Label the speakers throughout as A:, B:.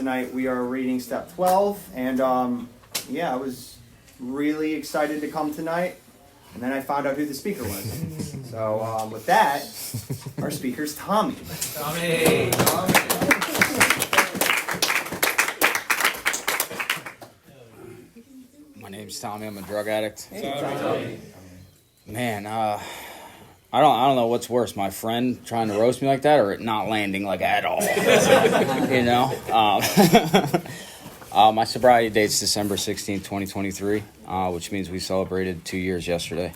A: tonight we are reading step 12, and I was really excited to come tonight, and then I found out who the speaker was. So with that, our speaker's Tommy.
B: Tommy.
C: My name's Tommy. I'm a drug addict.
A: Hey, Tommy.
C: Man, I don't know what's worse, my friend trying to roast me like that, or it not landing like at all. You know, my sobriety date's December 16th, 2023, which means we celebrated 2 years yesterday.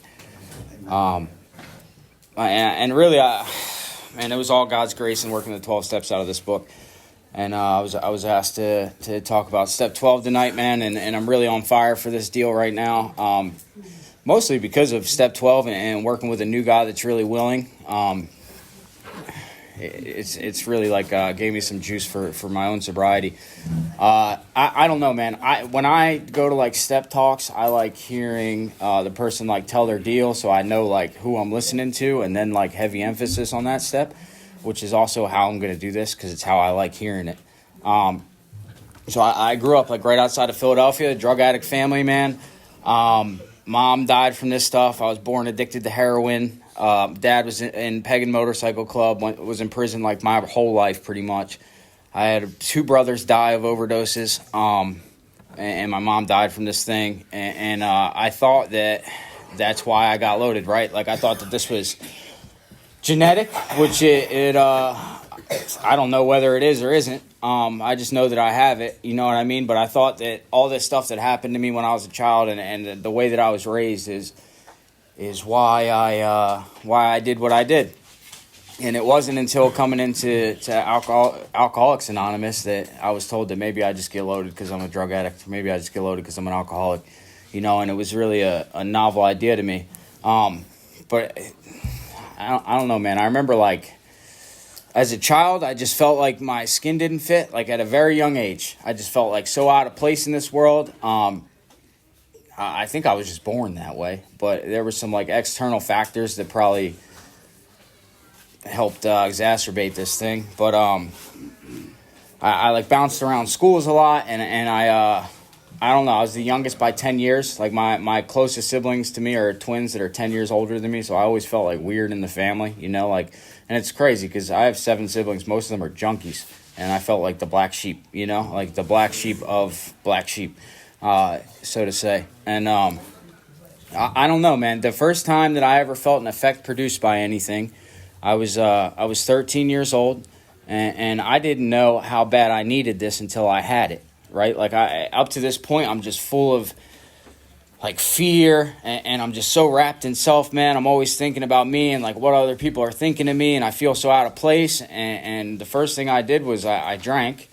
C: And really, man, it was all God's grace and working the 12 steps out of this book. And I was asked to talk about step 12 tonight, man, and I'm really on fire for this deal right now. Mostly because of step 12 and working with a new guy that's really willing. It's really like gave me some juice for my own sobriety. I don't know, man. When I go to like step talks, I like hearing the person like tell their deal, so I know like who I'm listening to, and then like heavy emphasis on that step, which is also how I'm going to do this because it's how I like hearing it. So I grew up like right outside of Philadelphia, drug addict family, man. Mom died from this stuff. I was born addicted to heroin. Dad was in Peg and Motorcycle Club, was in prison like my whole life pretty much. I had 2 brothers die of overdoses, and my mom died from this thing. And I thought that's why I got loaded, right? Like I thought that this was genetic, which I don't know whether it is or isn't. I just know that I have it, you know what I mean? But I thought that all this stuff that happened to me when I was a child and the way that I was raised is why I did what I did. And it wasn't until coming into Alcoholics Anonymous that I was told that maybe I just get loaded because I'm a drug addict, or maybe I just get loaded because I'm an alcoholic, you know. And it was really a novel idea to me. But I don't know, man. I remember like, as a child, I just felt like my skin didn't fit, like at a very young age. I just felt like so out of place in this world. I think I was just born that way, but there were some like external factors that probably helped exacerbate this thing. But I like bounced around schools a lot, and I don't know, I was the youngest by 10 years. Like my closest siblings to me are twins that are 10 years older than me, so I always felt like weird in the family, you know, like. And it's crazy because I have 7 siblings. Most of them are junkies. And I felt like the black sheep, you know, like the black sheep of black sheep, so to say. And I don't know, man. The first time that I ever felt an effect produced by anything, I was 13 years old. And I didn't know how bad I needed this until I had it, right? Like up to this point, I'm just full of like fear, and I'm just so wrapped in self, man. I'm always thinking about me and like what other people are thinking of me, and I feel so out of place. And the first thing I did was I drank,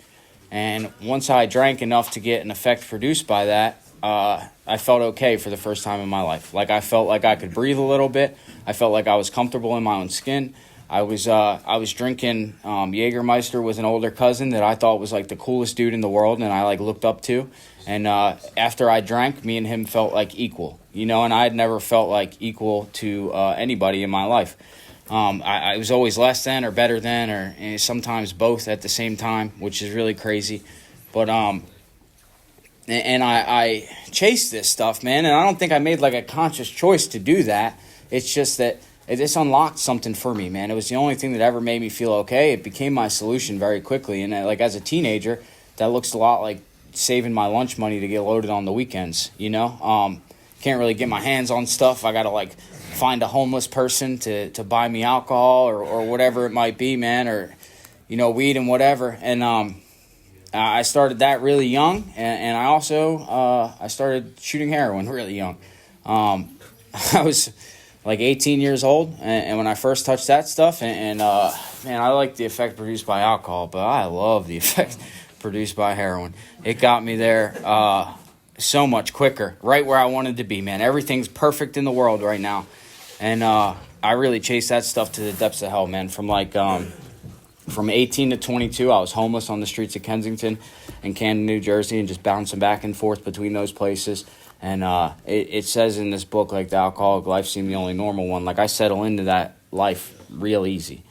C: and once I drank enough to get an effect produced by that, I felt okay for the first time in my life. Like I felt like I could breathe a little bit. I felt like I was comfortable in my own skin. I was drinking Jägermeister with an older cousin that I thought was like the coolest dude in the world, and I like looked up to. And after I drank, me and him felt like equal, you know, and I had never felt like equal to anybody in my life. I was always less than or better than, or sometimes both at the same time, which is really crazy. But and I chased this stuff, man, and I don't think I made like a conscious choice to do that. It's just that this unlocked something for me, man. It was the only thing that ever made me feel okay. It became my solution very quickly, and like as a teenager, that looks a lot like saving my lunch money to get loaded on the weekends, you know. Can't really get my hands on stuff. I gotta like find a homeless person to buy me alcohol or whatever it might be, man, or you know, weed and whatever. And I started that really young, and I also I started shooting heroin really young. I was like 18 years old, and when I first touched that stuff, and man, I like the effect produced by alcohol, but I love the effect produced by heroin. It got me there so much quicker, right where I wanted to be, man. Everything's perfect in the world right now, and I really chased that stuff to the depths of hell, man. From 18 to 22, I was homeless on the streets of Kensington and Camden, New Jersey, and just bouncing back and forth between those places. And it says in this book, like, the alcoholic life seemed the only normal one. Like, I settle into that life real easy.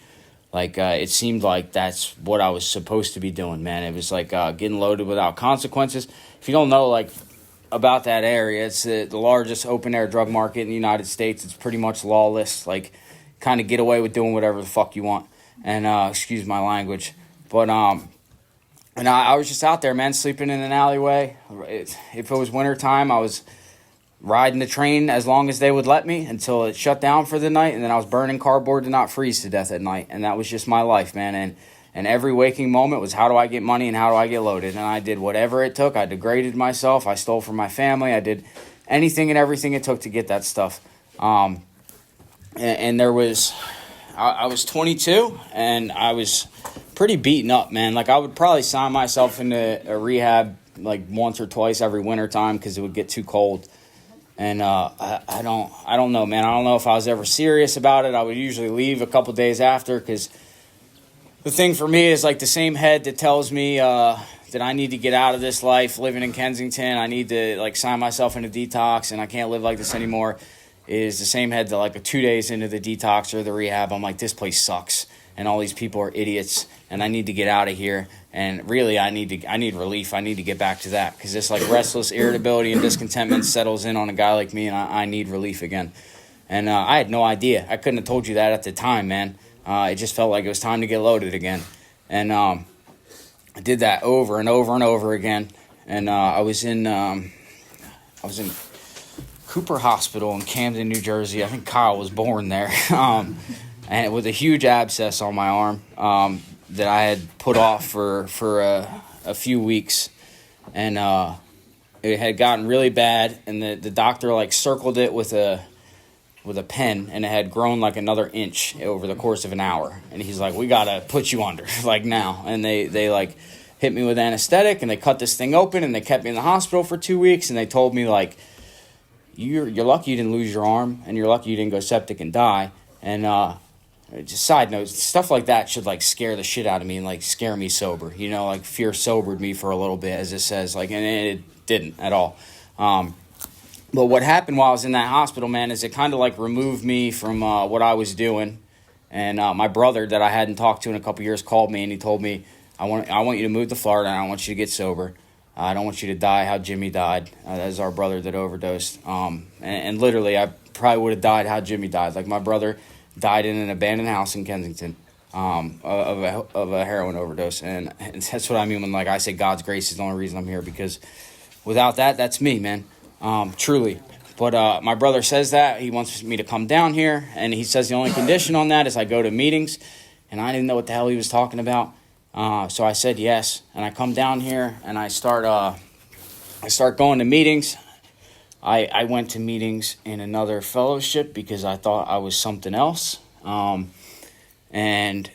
C: Like, it seemed like that's what I was supposed to be doing, man. It was like getting loaded without consequences. If you don't know, like, about that area, it's the largest open-air drug market in the United States. It's pretty much lawless. Like, kind of get away with doing whatever the fuck you want. And, excuse my language. But, and I was just out there, man, sleeping in an alleyway. If it was wintertime, I was riding the train as long as they would let me until it shut down for the night, and then I was burning cardboard to not freeze to death at night, and that was just my life, man. And every waking moment was, how do I get money and how do I get loaded? And I did whatever it took. I degraded myself. I stole from my family. I did anything and everything it took to get that stuff. And there was, I was 22, and I was pretty beaten up, man. Like, I would probably sign myself into a rehab like once or twice every winter time because it would get too cold. And I don't know, man. I don't know if I was ever serious about it. I would usually leave a couple days after, because the thing for me is, like, the same head that tells me that I need to get out of this life living in Kensington, I need to, like, sign myself into detox and I can't live like this anymore, is the same head that, like, 2 days into the detox or the rehab, I'm like, this place sucks and all these people are idiots and I need to get out of here. And really, I need relief. I need to get back to that, because this, like, restless irritability and discontentment settles in on a guy like me, and I need relief again. And I had no idea. I couldn't have told you that at the time, man. It just felt like it was time to get loaded again. And I did that over and over and over again. And I was in Cooper Hospital in Camden, New Jersey. I think Kyle was born there. And with a huge abscess on my arm. That I had put off for a few weeks, and it had gotten really bad, and the doctor, like, circled it with a pen, and it had grown like another inch over the course of an hour, and he's like, we gotta put you under, like, now. And they like hit me with anesthetic, and they cut this thing open, and they kept me in the hospital for 2 weeks, and they told me, like, you're lucky you didn't lose your arm, and you're lucky you didn't go septic and die. And just side notes, stuff like that should, like, scare the shit out of me and, like, scare me sober. You know, like, fear sobered me for a little bit, as it says, like, and it didn't at all. But what happened while I was in that hospital, man, is it kind of, like, removed me from what I was doing. And my brother, that I hadn't talked to in a couple years, called me and he told me, I want you to move to Florida, and I want you to get sober. I don't want you to die how Jimmy died. That is our brother that overdosed. And literally, I probably would have died how Jimmy died. Like, my brother died in an abandoned house in Kensington of a heroin overdose. And that's what I mean when, like, I say God's grace is the only reason I'm here, because without that, that's me, man. Truly. But my brother says that. He wants me to come down here, and he says the only condition on that is I go to meetings, and I didn't know what the hell he was talking about. So I said yes, and I come down here, and I start going to meetings. I went to meetings in another fellowship because I thought I was something else. And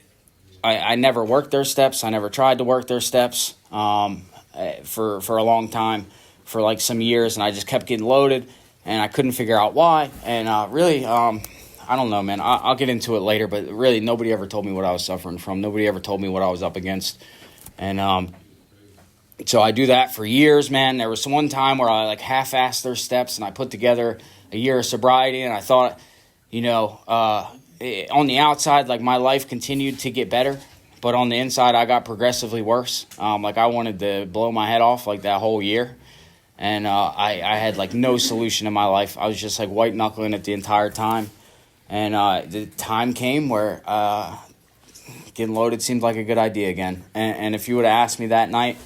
C: I never worked their steps. I never tried to work their steps for a long time, for like some years, and I just kept getting loaded, and I couldn't figure out why. And really, I don't know, man. I'll get into it later, but really, nobody ever told me what I was suffering from. Nobody ever told me what I was up against. And so I do that for years, man. There was one time where I, like, half-assed their steps, and I put together a year of sobriety, and I thought, you know, on the outside, like, my life continued to get better, but on the inside, I got progressively worse. Like, I wanted to blow my head off, like, that whole year, and I had, like, no solution in my life. I was just, like, white-knuckling it the entire time, and the time came where getting loaded seemed like a good idea again. And if you would have asked me that night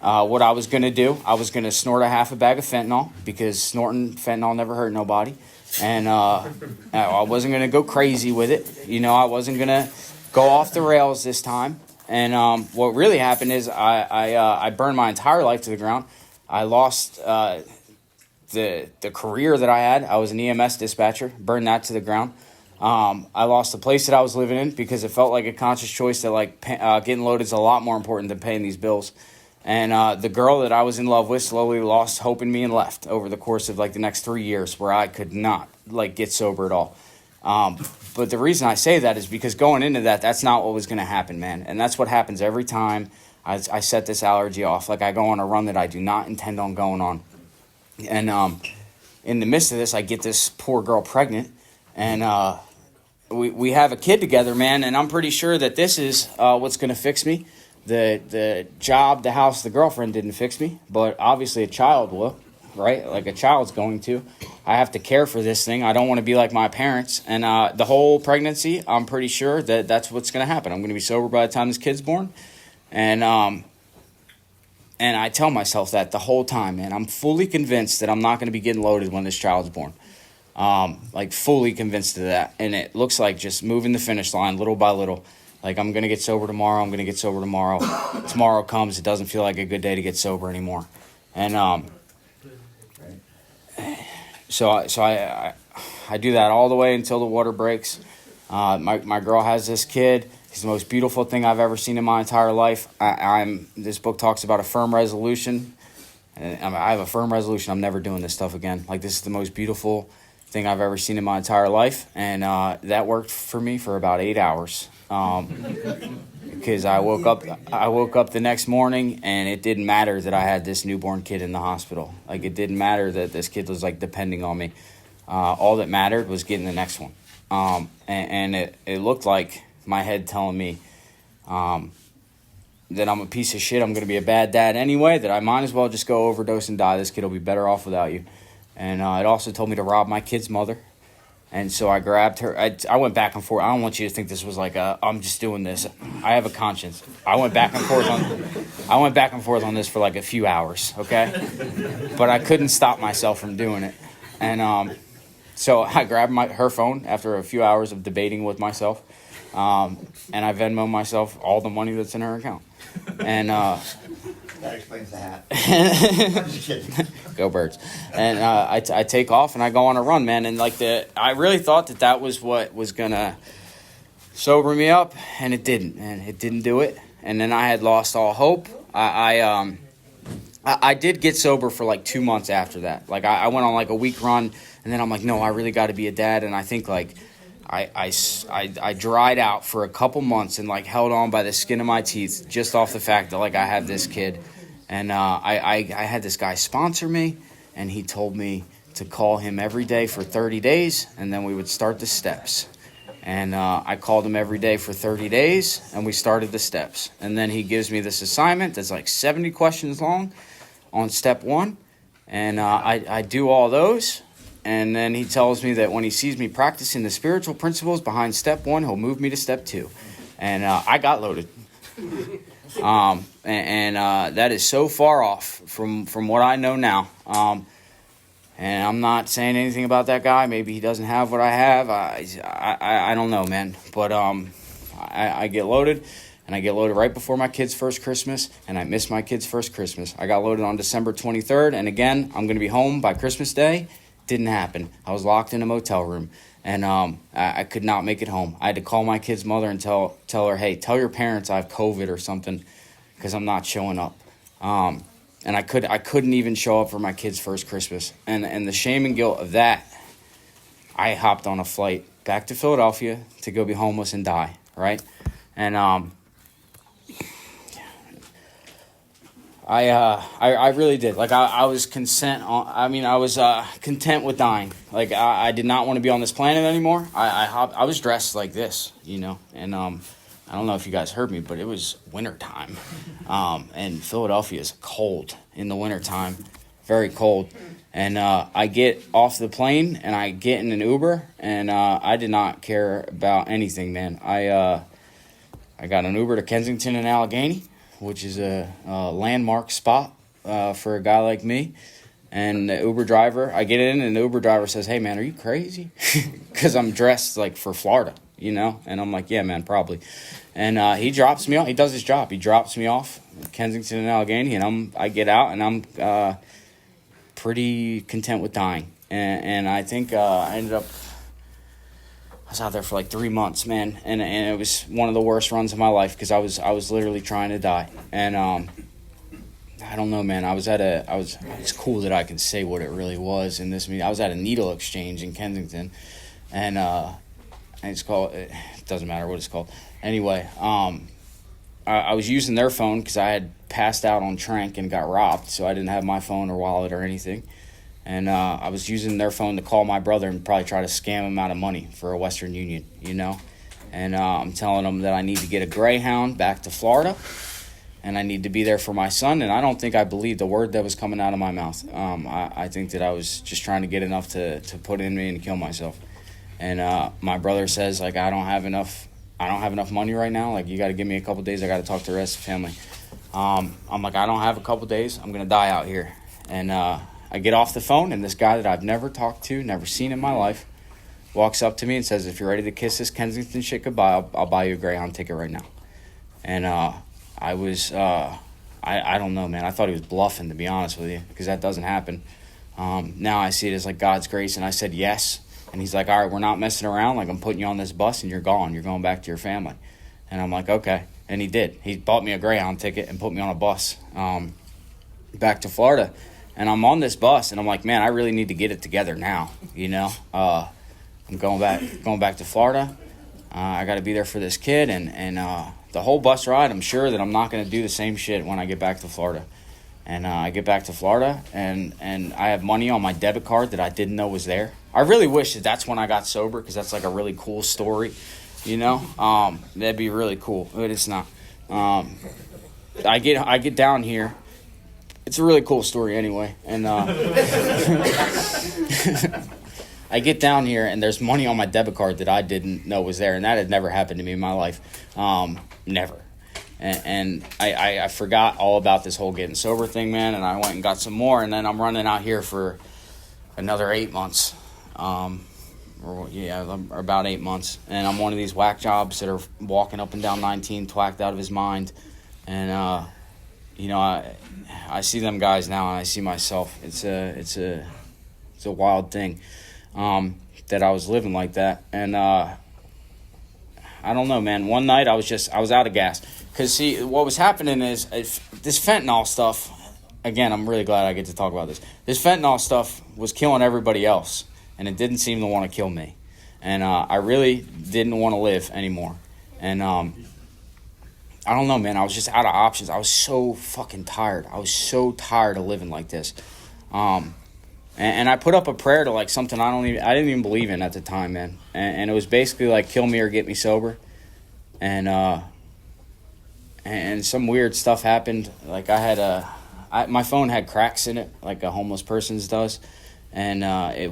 C: what I was going to do, I was going to snort a half a bag of fentanyl, because snorting fentanyl never hurt nobody. And I wasn't going to go crazy with it. You know, I wasn't going to go off the rails this time. And what really happened is I burned my entire life to the ground. I lost the career that I had. I was an EMS dispatcher, burned that to the ground. I lost the place that I was living in, because it felt like a conscious choice that, like, getting loaded is a lot more important than paying these bills. And the girl that I was in love with slowly lost hope in me and left over the course of, like, the next 3 years, where I could not, like, get sober at all. But the reason I say that is because going into that, that's not what was going to happen, man. And that's what happens every time I set this allergy off. Like, I go on a run that I do not intend on going on. And in the midst of this, I get this poor girl pregnant. And we have a kid together, man, and I'm pretty sure that this is what's going to fix me. The job, the house, the girlfriend didn't fix me, but obviously a child will, right? Like a child's going to. I have to care for this thing. I don't want to be like my parents. And the whole pregnancy, I'm pretty sure that that's what's going to happen. I'm going to be sober by the time this kid's born. And I tell myself that the whole time, man. I'm fully convinced that I'm not going to be getting loaded when this child's born. Like fully convinced of that. And it looks like just moving the finish line little by little. Like I'm going to get sober tomorrow. I'm going to get sober tomorrow. Tomorrow comes. It doesn't feel like a good day to get sober anymore. And so I do that all the way until the water breaks. My girl has this kid. He's the most beautiful thing I've ever seen in my entire life. This book talks about a firm resolution. And I have a firm resolution. I'm never doing this stuff again. Like this is the most beautiful thing I've ever seen in my entire life. And that worked for me for about 8 hours. Because I woke up the next morning and it didn't matter that I had this newborn kid in the hospital. Like it didn't matter that this kid was like depending on me. All that mattered was getting the next one. And it looked like my head telling me that I'm a piece of shit. I'm going to be a bad dad anyway, that I might as well just go overdose and die. This kid will be better off without you. And it also told me to rob my kid's mother. And so I grabbed her. I went back and forth. I don't want you to think this was like I'm just doing this. I have a conscience. I went back and forth on this for like a few hours, okay? But I couldn't stop myself from doing it. And so I grabbed her phone after a few hours of debating with myself. And I Venmo myself all the money that's in her account. And
B: that explains the hat.
C: I'm just kidding. Go Birds. And I take off and I go on a run, man. And like I really thought that was what was gonna sober me up, and it didn't. And it didn't do it. And then I had lost all hope. I did get sober for like 2 months after that. Like I went on like a week run, and then I'm like, no, I really got to be a dad. And I think like I dried out for a couple months and like held on by the skin of my teeth just off the fact that like I had this kid. And I had this guy sponsor me, and he told me to call him every day for 30 days, and then we would start the steps. And I called him every day for 30 days, and we started the steps. And then he gives me this assignment that's like 70 questions long on step 1, and I do all those. And then he tells me that when he sees me practicing the spiritual principles behind step 1, he'll move me to step 2. And I got loaded. And that is so far off from what I know now. And I'm not saying anything about that guy. Maybe he doesn't have what I have. I don't know, man. But I get loaded, and I get loaded right before my kid's first Christmas, and I miss my kid's first Christmas. I got loaded on December 23rd, and again, I'm going to be home by Christmas Day. Didn't happen. I was locked in a motel room, and I could not make it home. I had to call my kid's mother and tell her, hey, tell your parents I have COVID or something, because I'm not showing up. And I couldn't even show up for my kid's first Christmas. And the shame and guilt of that, I hopped on a flight back to Philadelphia to go be homeless and die, right? And I really did. Like I was content with dying. Like I did not want to be on this planet anymore. I was dressed like this, you know, and I don't know if you guys heard me, but it was wintertime. And Philadelphia is cold in the wintertime, very cold. And I get off the plane and I get in an Uber, and I did not care about anything, man. I got an Uber to Kensington and Allegheny, which is a landmark spot for a guy like me. And the Uber driver, I get in, and the Uber driver says, hey, man, are you crazy? Because I'm dressed like for Florida, you know? And I'm like, yeah, man, probably. And he drops me off. He does his job. He drops me off at Kensington and Allegheny, and I get out, and I'm pretty content with dying. And I think I ended up, I was out there for like 3 months, man, and it was one of the worst runs of my life because I was literally trying to die. And I don't know, man. It's cool that I can say what it really was in this meeting. I was at a needle exchange in Kensington, and it's called, it doesn't matter what it's called. Anyway, I was using their phone because I had passed out on Trank and got robbed, so I didn't have my phone or wallet or anything. And I was using their phone to call my brother and probably try to scam him out of money for a Western Union, you know. And I'm telling him that I need to get a Greyhound back to Florida, and I need to be there for my son. And I don't think I believed a word that was coming out of my mouth. I think that I was just trying to get enough to put in me and kill myself. And my brother says, like, I don't have enough money right now. Like, you got to give me a couple days. I got to talk to the rest of the family. I'm like, I don't have a couple days. I'm going to die out here. And I get off the phone, and this guy that I've never talked to, never seen in my life, walks up to me and says, if you're ready to kiss this Kensington shit goodbye, I'll buy you a Greyhound ticket right now. And I was, I don't know, man. I thought he was bluffing, to be honest with you, because that doesn't happen. Now I see it as like God's grace, and I said yes. And he's like, all right, we're not messing around. Like, I'm putting you on this bus, and you're gone. You're going back to your family. And I'm like, okay. And he did. He bought me a Greyhound ticket and put me on a bus back to Florida. And I'm on this bus, and I'm like, man, I really need to get it together now, you know. I'm going back to Florida. I got to be there for this kid, and the whole bus ride, I'm sure that I'm not going to do the same shit when I get back to Florida. And I get back to Florida, and I have money on my debit card that I didn't know was there. I really wish that that's when I got sober, because that's like a really cool story, you know. That'd be really cool, but it's not. I get down here. It's a really cool story anyway, and I get down here, and there's money on my debit card that I didn't know was there, and that had never happened to me in my life, never. And I forgot all about this whole getting sober thing, man, and I went and got some more, and then I'm running out here for another 8 months, or about 8 months, and I'm one of these whack jobs that are walking up and down 19, twacked out of his mind, and you know, I see them guys now, and I see myself. It's a wild thing that I was living like that, and I don't know, man. One night I was out of gas, because see, what was happening is this fentanyl stuff. Again, I'm really glad I get to talk about this. This fentanyl stuff was killing everybody else, and it didn't seem to want to kill me, and I really didn't want to live anymore, and I don't know, man. I was just out of options. I was so fucking tired. I was so tired of living like this. And I put up a prayer to like something I didn't even believe in at the time, man. And it was basically like, kill me or get me sober. And some weird stuff happened. Like my phone had cracks in it, like a homeless person's does. And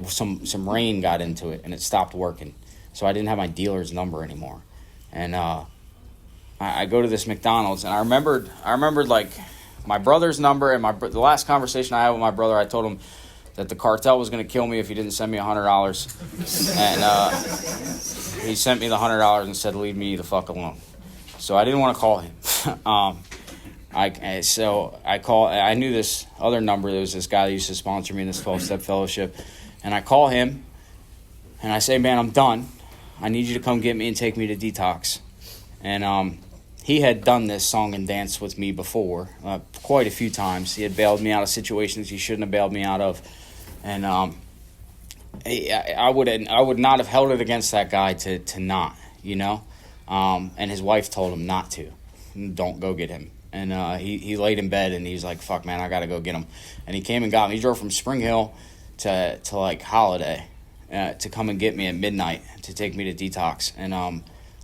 C: some rain got into it, and it stopped working. So I didn't have my dealer's number anymore. And I go to this McDonald's, and I remembered like my brother's number, and the last conversation I had with my brother, I told him that the cartel was going to kill me if he didn't send me $100, and he sent me the $100 and said, leave me the fuck alone. So I didn't want to call him. I knew this other number. There was this guy that used to sponsor me in this 12-step fellowship, and I call him, and I say, man, I'm done. I need you to come get me and take me to detox. And he had done this song and dance with me before, quite a few times. He had bailed me out of situations he shouldn't have bailed me out of, and I would not have held it against that guy to not, you know. And his wife told him not to, don't go get him. And he laid in bed, and he was like, "Fuck, man, I gotta go get him." And he came and got me. He drove from Spring Hill to like Holiday to come and get me at midnight to take me to detox. And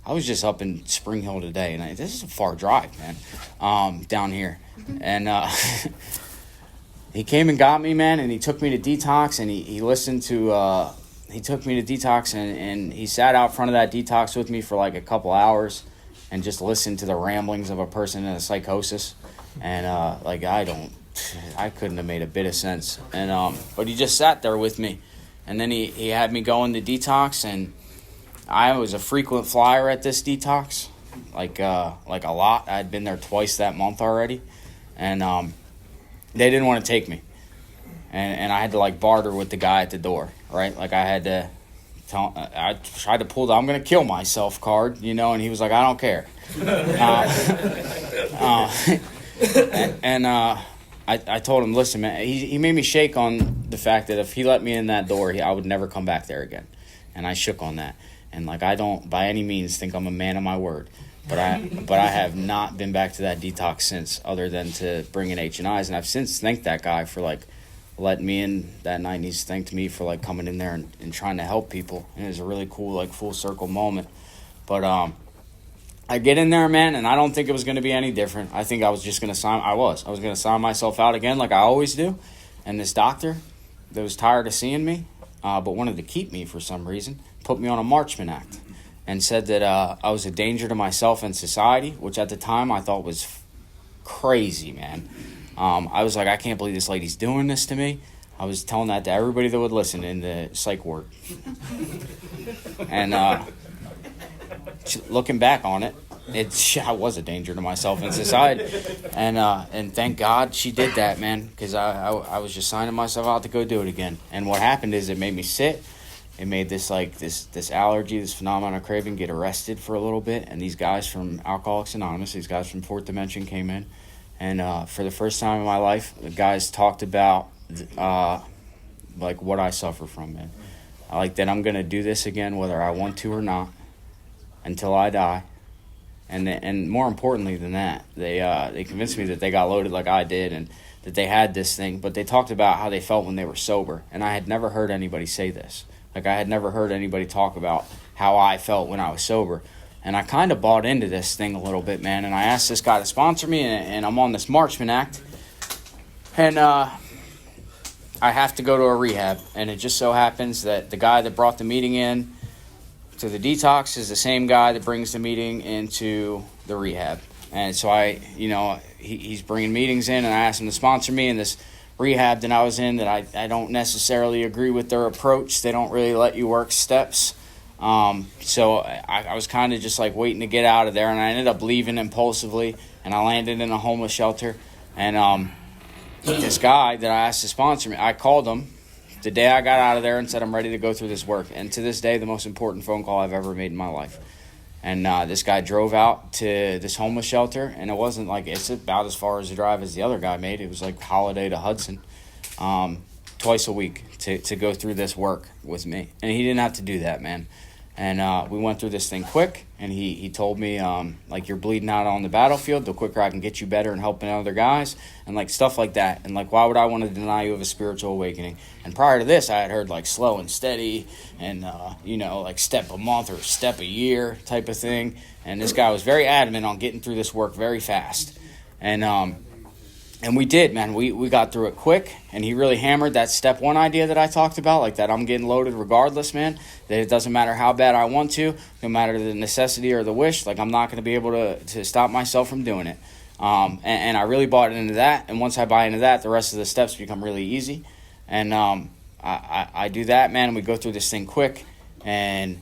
C: I was just up in Spring Hill today, and this is a far drive, man, down here. And he came and got me, man, and he took me to detox, and he listened to, he took me to detox, and he sat out front of that detox with me for like a couple hours and just listened to the ramblings of a person in a psychosis. And I couldn't have made a bit of sense. And but he just sat there with me, and then he had me go into detox, and I was a frequent flyer at this detox, like a lot. I'd been there twice that month already, and they didn't want to take me, and I had to like barter with the guy at the door, right? Like I tried to pull the "I'm gonna kill myself" card, you know, and he was like, "I don't care," I told him, "Listen, man," he made me shake on the fact that if he let me in that door, I would never come back there again, and I shook on that. And like, I don't by any means think I'm a man of my word, but I have not been back to that detox since, other than to bring in H&Is, and I've since thanked that guy for like let me in that night, and he's thanked me for like coming in there and trying to help people. And it was a really cool like full circle moment. But I get in there, man, and I don't think it was going to be any different. I think I was just going to I was going to sign myself out again like I always do. And this doctor that was tired of seeing me, but wanted to keep me for some reason, put me on a Marchman Act and said that I was a danger to myself and society, which at the time I thought was crazy, man. I was like, I can't believe this lady's doing this to me. I was telling that to everybody that would listen in the psych ward. And looking back on it, I was a danger to myself and society. And thank God she did that, man, because I was just signing myself out to go do it again. And what happened is it made me sit. It made this allergy, this phenomenon of craving, get arrested for a little bit. And these guys from Alcoholics Anonymous, these guys from Fourth Dimension came in. And for the first time in my life, the guys talked about like what I suffer from, man. Like that I'm going to do this again whether I want to or not until I die. And more importantly than that, they convinced me that they got loaded like I did and that they had this thing. But they talked about how they felt when they were sober. And I had never heard anybody say this. Like I had never heard anybody talk about how I felt when I was sober. And I kind of bought into this thing a little bit, man. And I asked this guy to sponsor me, and I'm on this Marchman Act. And I have to go to a rehab. And it just so happens that the guy that brought the meeting in to the detox is the same guy that brings the meeting into the rehab. And so he's bringing meetings in, and I asked him to sponsor me in this rehab that I was in that I don't necessarily agree with their approach. They don't really let you work steps. So I was kind of just like waiting to get out of there, and I ended up leaving impulsively, and I landed in a homeless shelter. And this guy that I asked to sponsor me, I called him the day I got out of there and said I'm ready to go through this work. And to this day, the most important phone call I've ever made in my life. And this guy drove out to this homeless shelter, and it wasn't like it's about as far as a drive as the other guy made. It was like Holiday to Hudson, twice a week to go through this work with me. And he didn't have to do that, man. And we went through this thing quick, and he told me, like, you're bleeding out on the battlefield, the quicker I can get you better and helping other guys, and, like, stuff like that. And, like, why would I want to deny you of a spiritual awakening? And prior to this, I had heard, like, slow and steady and, like, step a month or step a year type of thing. And this guy was very adamant on getting through this work very fast. And we did, man. We got through it quick, and he really hammered that step one idea that I talked about, like that I'm getting loaded regardless, man, that it doesn't matter how bad I want to, no matter the necessity or the wish, like I'm not going to be able to stop myself from doing it. And I really bought into that, and once I buy into that, the rest of the steps become really easy. And I do that, man, and we go through this thing quick, and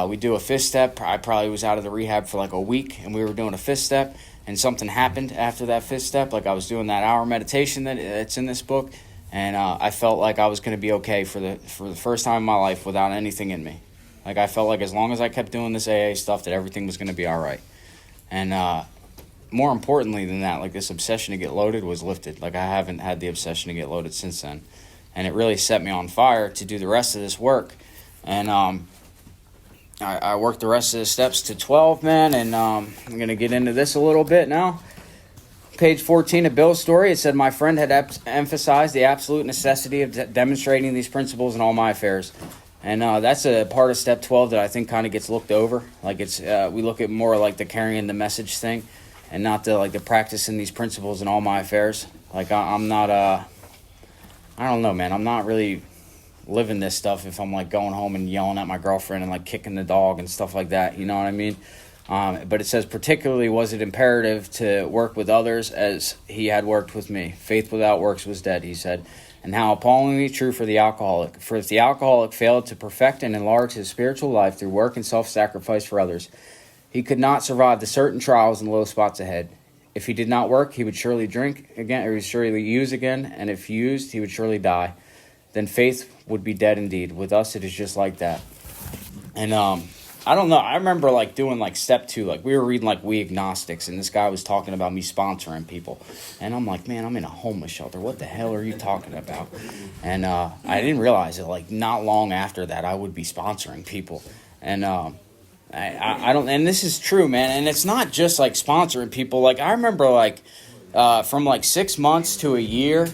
C: we do a fifth step. I probably was out of the rehab for like a week, and we were doing a fifth step. And something happened after that fifth step. Like I was doing that hour meditation that's in this book, and I felt like I was going to be okay for the first time in my life without anything in me. Like I felt like as long as I kept doing this AA stuff, that everything was going to be all right. And more importantly than that, like this obsession to get loaded was lifted. Like I haven't had the obsession to get loaded since then, and it really set me on fire to do the rest of this work. And I worked the rest of the steps to 12, man, and I'm going to get into this a little bit now. Page 14 of Bill's story, it said, my friend had emphasized the absolute necessity of demonstrating these principles in all my affairs. And that's a part of step 12 that I think kind of gets looked over. Like it's we look at more like the carrying the message thing and not the practicing these principles in all my affairs. Like I'm not, I don't know, man, I'm not really living this stuff if I'm like going home and yelling at my girlfriend and like kicking the dog and stuff like that, you know what I mean? But it says, particularly was it imperative to work with others as he had worked with me. Faith without works was dead, he said. And how appallingly true for the alcoholic. For if the alcoholic failed to perfect and enlarge his spiritual life through work and self-sacrifice for others, he could not survive the certain trials and low spots ahead. If he did not work, he would surely drink again, or he would surely use again, and if used, he would surely die. Then faith would be dead indeed. With us, it is just like that. And I don't know. I remember like doing like step 2. Like we were reading like We Agnostics, and this guy was talking about me sponsoring people. And I'm like, man, I'm in a homeless shelter. What the hell are you talking about? And I didn't realize it. Like not long after that, I would be sponsoring people. And I don't. And this is true, man. And it's not just like sponsoring people. Like I remember like from like 6 months to a year.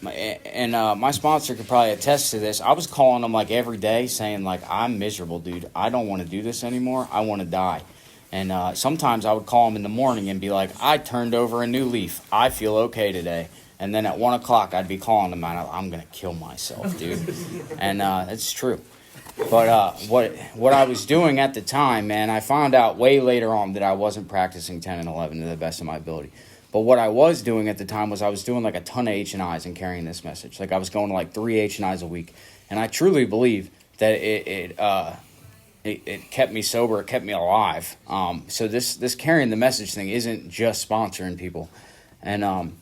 C: my sponsor could probably attest to this. I was calling him like every day saying like, I'm miserable, dude. I don't want to do this anymore. I want to die. And sometimes I would call him in the morning and be like, I turned over a new leaf. I feel okay today. And then at 1 o'clock, I'd be calling him and I'm going to kill myself, dude. And it's true. But what I was doing at the time, man, I found out way later on that I wasn't practicing 10 and 11 to the best of my ability. But what I was doing at the time was I was doing like a ton of H&Is and carrying this message. Like I was going to like 3 H&Is a week. And I truly believe that it kept me sober. It kept me alive. So this carrying the message thing isn't just sponsoring people. And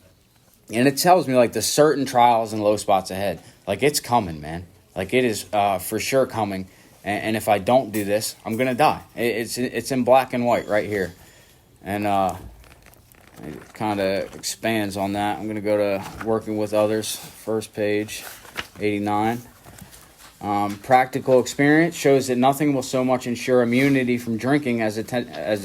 C: it tells me like the certain trials and low spots ahead. Like it's coming, man. Like it is for sure coming. And if I don't do this, I'm going to die. It's in black and white right here. And it kind of expands on that. I'm going to go to working with others. First page, 89. Practical experience shows that nothing will so much ensure immunity from drinking as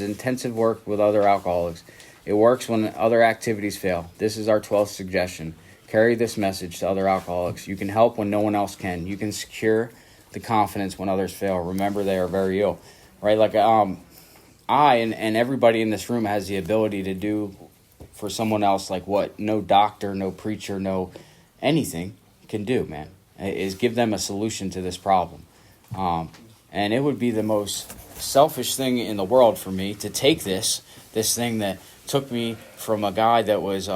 C: intensive work with other alcoholics. It works when other activities fail. This is our 12th suggestion. Carry this message to other alcoholics. You can help when no one else can. You can secure the confidence when others fail. Remember, they are very ill. Right? Like I and everybody in this room has the ability to do for someone else like what no doctor, no preacher, no anything can do, man, is give them a solution to this problem. And it would be the most selfish thing in the world for me to take this thing that took me from a guy that was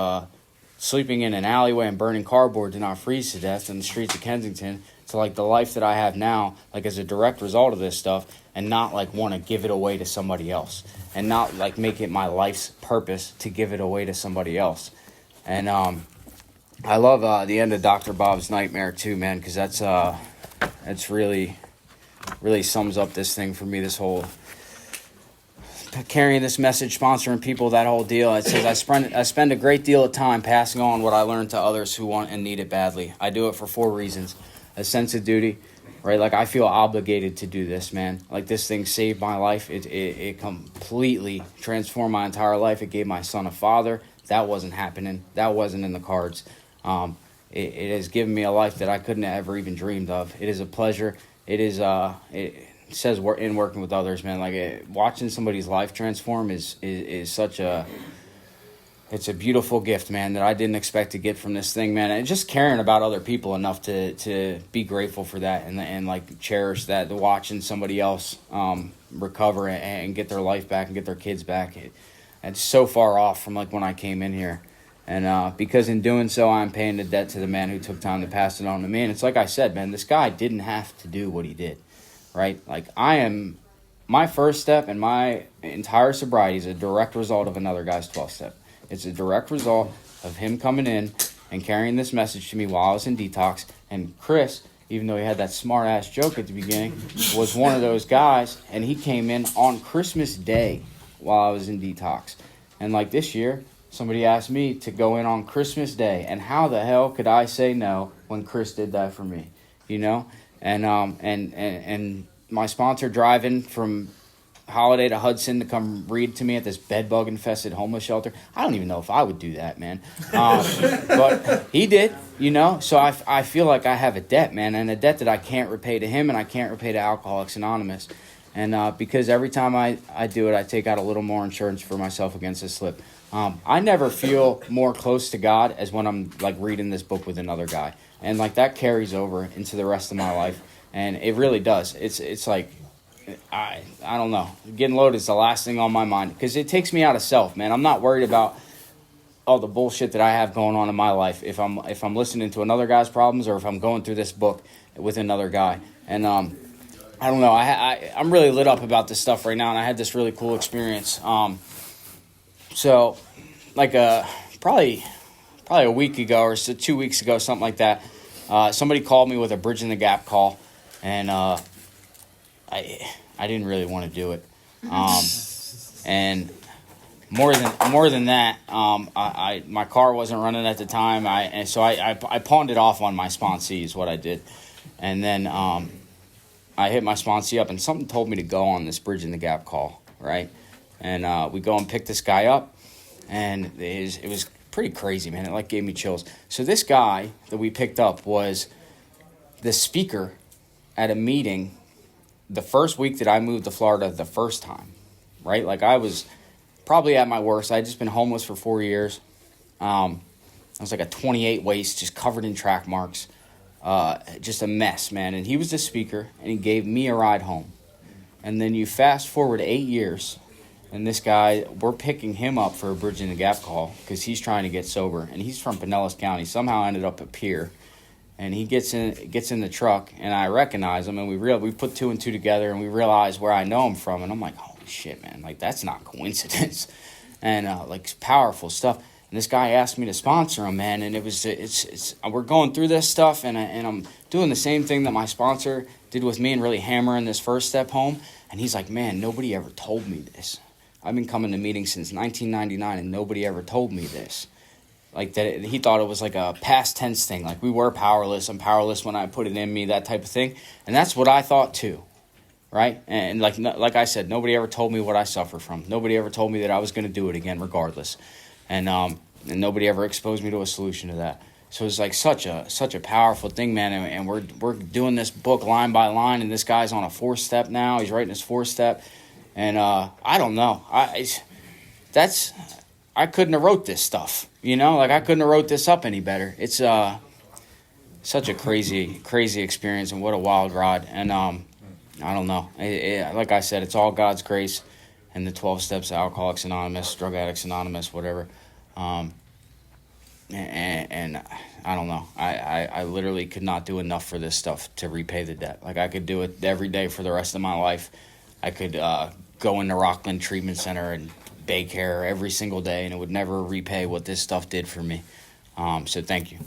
C: sleeping in an alleyway and burning cardboard to not freeze to death in the streets of Kensington to like the life that I have now, like as a direct result of this stuff, and not like want to give it away to somebody else and not like make it my life's purpose to give it away to somebody else. And I love the end of Dr. Bob's Nightmare too, man, because that's really sums up this thing for me, this whole carrying this message, sponsoring people, that whole deal. It says, I spend a great deal of time passing on what I learned to others who want and need it badly. I do it for 4 reasons. A sense of duty, right? Like I feel obligated to do this, man. Like this thing saved my life. It completely transformed my entire life. It gave my son a father. That wasn't happening. That wasn't in the cards. It has given me a life that I couldn't have ever even dreamed of. It is a pleasure. It says we're in working with others, man. Like watching somebody's life transform is such it's a beautiful gift, man, that I didn't expect to get from this thing, man. And just caring about other people enough to be grateful for that and like cherish that, the watching somebody else recover and get their life back and get their kids back. It's so far off from like when I came in here. And because in doing so, I'm paying the debt to the man who took time to pass it on to me. And it's like I said, man, this guy didn't have to do what he did, right? Like my first step and my entire sobriety is a direct result of another guy's 12th step. It's a direct result of him coming in and carrying this message to me while I was in detox. And Chris, even though he had that smart-ass joke at the beginning, was one of those guys. And he came in on Christmas Day while I was in detox. And like this year, somebody asked me to go in on Christmas Day. And how the hell could I say no when Chris did that for me? You know? And my sponsor driving from Holiday to Hudson to come read to me at this bedbug infested homeless shelter. I don't even know if I would do that, man. But he did, you know. So I feel like I have a debt, man, and a debt that I can't repay to him and I can't repay to Alcoholics Anonymous. And because every time I do it, I take out a little more insurance for myself against a slip. I never feel more close to God as when I'm like reading this book with another guy. And like that carries over into the rest of my life. And it really does. It's like, I don't know. Getting loaded is the last thing on my mind because it takes me out of self, man. I'm not worried about all the bullshit that I have going on in my life if I'm listening to another guy's problems or if I'm going through this book with another guy. And I don't know. I'm really lit up about this stuff right now, and I had this really cool experience. So like probably a week ago or so, 2 weeks ago, something like that. Somebody called me with a Bridging the Gap call, and I didn't really want to do it. And more than that, my car wasn't running at the time. So I pawned it off on my sponsee is what I did. And then I hit my sponsee up, and something told me to go on this Bridging the Gap call, right? And we go and pick this guy up, and it was pretty crazy, man. It like gave me chills. So this guy that we picked up was the speaker at a meeting the first week that I moved to Florida the first time, right? Like I was probably at my worst. I had just been homeless for 4 years. I was like a 28 waist, just covered in track marks. Just a mess, man. And he was the speaker, and he gave me a ride home. And then you fast forward 8 years, and this guy, we're picking him up for a Bridging the Gap call because he's trying to get sober. And he's from Pinellas County. Somehow ended up at Pier. And he gets in the truck, and I recognize him, and we put two and two together, and we realize where I know him from. And I'm like, holy shit, man. Like, that's not coincidence. And, like, powerful stuff. And this guy asked me to sponsor him, man, and it's we're going through this stuff, and I'm doing the same thing that my sponsor did with me and really hammering this first step home. And he's like, man, nobody ever told me this. I've been coming to meetings since 1999, and nobody ever told me this. Like that, he thought it was like a past tense thing, like we were powerless. I'm powerless when I put it in me, that type of thing. And that's what I thought too, right? And like I said, nobody ever told me what I suffer from. Nobody ever told me that I was going to do it again, regardless. And nobody ever exposed me to a solution to that. So it's like such a powerful thing, man. And we're doing this book line by line, and this guy's on a 4-step now. He's writing his 4-step, and I don't know. I couldn't have wrote this stuff, you know. Like I couldn't have wrote this up any better. It's such a crazy experience, and what a wild ride. And I don't know. Like I said, it's all God's grace, and the 12 steps of Alcoholics Anonymous, Drug Addicts Anonymous, whatever. And I don't know. I literally could not do enough for this stuff to repay the debt. Like I could do it every day for the rest of my life. I could go into Rockland Treatment Center and daycare every single day, and it would never repay what this stuff did for me. So thank you.